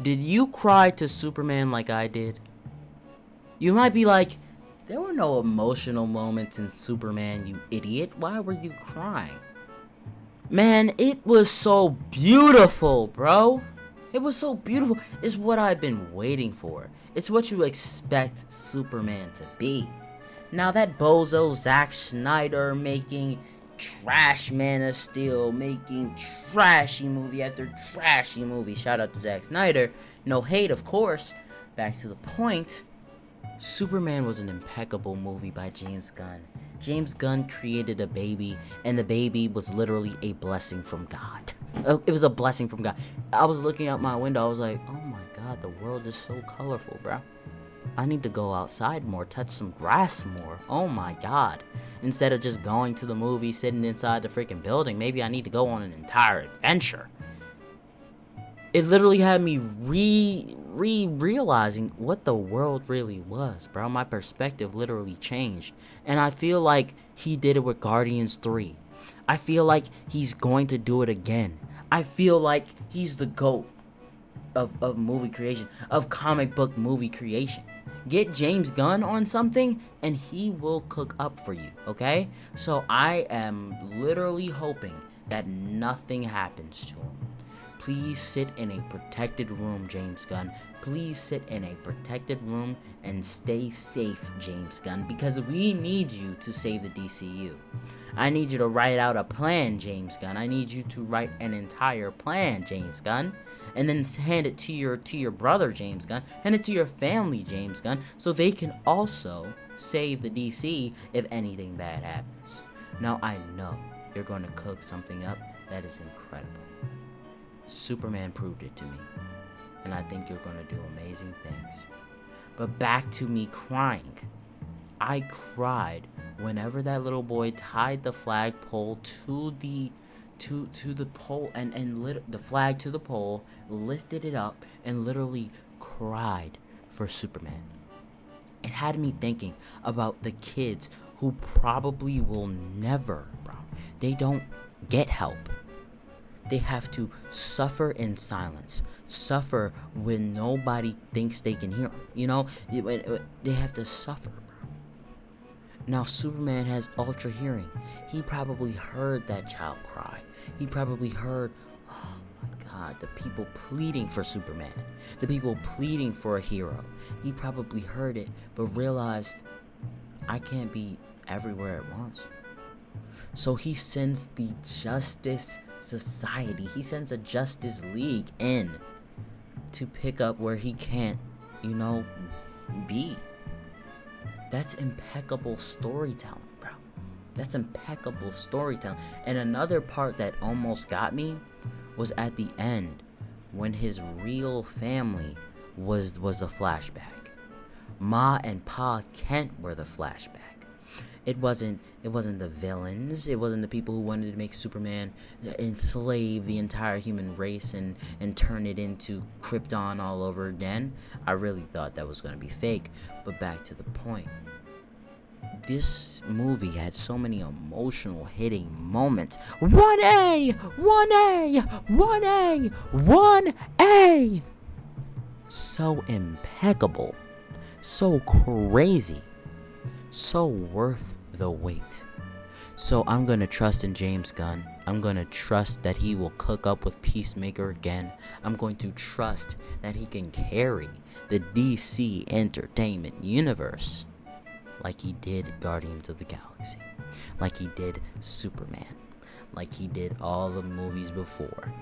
Did you cry to Superman like I did? You might be like, there were no emotional moments in Superman, you idiot. Why were you crying? Man, it was so beautiful, bro. It was so beautiful. It's what I've been waiting for. It's what you expect Superman to be. Now that bozo Zack Snyder making trash Man of Steel, making trashy movie after trashy movie. Shout out to Zack Snyder. No hate, of course. Back to the point. Superman was an impeccable movie by James Gunn. James Gunn created a baby, and the baby was literally a blessing from God. It was a blessing from God. I was looking out my window, I was like, oh my God, the world is so colorful, bro. I need to go outside more, touch some grass more. Oh my God. Instead of just going to the movie, sitting inside the freaking building, maybe I need to go on an entire adventure. It literally had me realizing what the world really was, bro. My perspective literally changed. And I feel like he did it with Guardians 3. I feel like he's going to do it again. I feel like he's the GOAT of movie creation, of comic book movie creation. Get James Gunn on something and he will cook up for you, okay? So I am literally hoping that nothing happens to him. Please sit in a protected room, James Gunn. Please sit in a protected room and stay safe, James Gunn, because we need you to save the DCU. I need you to write out a plan, James Gunn. I need you to write an entire plan, James Gunn, and then hand it to your brother, James Gunn. Hand it to your family, James Gunn, so they can also save the DC if anything bad happens. Now I know you're going to cook something up that is incredible. Superman proved it to me, and I think you're going to do amazing things. But back to me crying. I cried whenever that little boy tied the flagpole to the pole and lit the flag to the pole, lifted it up, and literally cried for Superman. It had me thinking about the kids who probably will never, bro. They don't get help. They have to suffer in silence, suffer when nobody thinks they can hear them. You know, they have to suffer, bro. Now, Superman has ultra hearing. He probably heard that child cry. He probably heard, oh my God, the people pleading for Superman, the people pleading for a hero. He probably heard it, but realized, I can't be everywhere at once. So he sends the Justice Society, he sends a Justice League in to pick up where he can't, be. That's impeccable storytelling, bro. That's impeccable storytelling. And another part that almost got me was at the end when his real family was a flashback. Ma and Pa Kent were the flashback. It wasn't the villains. It wasn't the people who wanted to make Superman enslave the entire human race and turn it into Krypton all over again. I really thought that was going to be fake. But back to the point. This movie had so many emotional hitting moments. 1A! 1A! 1A! 1A! So impeccable. So crazy. So worth the wait. So I'm going to trust in James Gunn. I'm going to trust that he will cook up with Peacemaker again. I'm going to trust that he can carry the DC Entertainment Universe like he did Guardians of the Galaxy, like he did Superman, like he did all the movies before.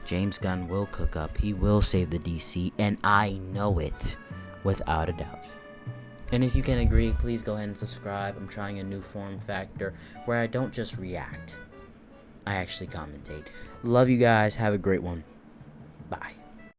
James Gunn will cook up. He will save the DC, and I know it without a doubt. And if you can agree, please go ahead and subscribe. I'm trying a new form factor where I don't just react. I actually commentate. Love you guys. Have a great one. Bye.